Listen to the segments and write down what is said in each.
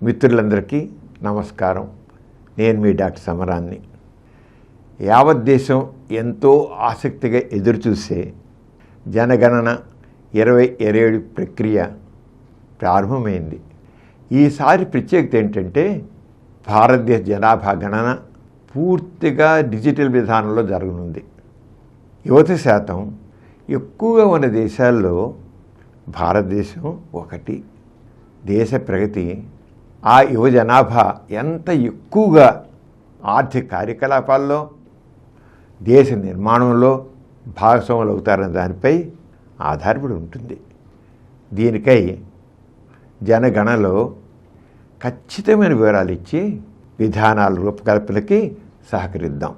మిత్రులందరికీ నమస్కారం. నేను మీ డాక్టర్ సమరాన్ని. యావత్ దేశం ఎంతో ఆసక్తిగా ఎదురుచూసే జనగణన 2027 ప్రక్రియ ప్రారంభమైంది. ఈసారి ప్రత్యేకత ఏంటంటే భారతదేశ జనాభా గణన పూర్తిగా డిజిటల్ విధానంలో జరగనుంది. యువత శాతం ఎక్కువగా ఉన్న దేశాల్లో భారతదేశం ఒకటి. దేశ ప్రగతి ఆ యువ జనాభా ఎంత ఎక్కువగా ఆర్థిక కార్యకలాపాల్లో, దేశ నిర్మాణంలో భాగస్వాములు అవుతారన్న దానిపై ఆధారపడి ఉంటుంది. దీనికై జనగణనలో ఖచ్చితమైన వివరాలు ఇచ్చి విధానాల రూపకల్పనకి సహకరిద్దాం.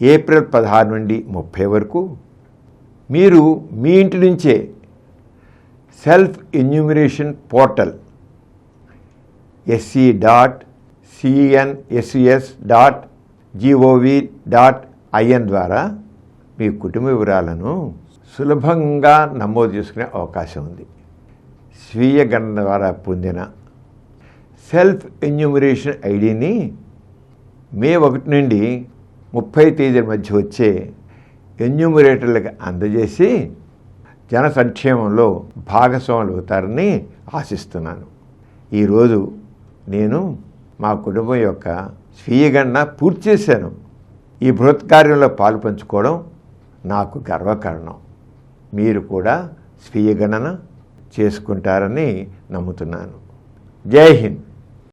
ఏప్రిల్ 16 నుండి 30 వరకు మీరు మీ ఇంటి నుంచే సెల్ఫ్ ఎన్యూమరేషన్ పోర్టల్ sc.cnsus.gov.in ద్వారా మీ కుటుంబ వివరాలను సులభంగా నమోదు చేసుకునే అవకాశం ఉంది. స్వీయ గణన ద్వారా పొందిన సెల్ఫ్ ఎన్యూమరేషన్ ఐడిని మే 1 నుండి 30 తేదీల మధ్య వచ్చే ఎన్యూమరేటర్లకు అందజేసి జన సంక్షేమంలో భాగస్వాములు అవుతారని ఆశిస్తున్నాను. ఈరోజు నేను మా కుటుంబం యొక్క స్వీయ గణన పూర్తి చేశాను. ఈ బృహత్ కార్యంలో పాలు పంచుకోవడం నాకు గర్వకారణం. మీరు కూడా స్వీయ గణన చేసుకుంటారని నమ్ముతున్నాను. జై హింద్.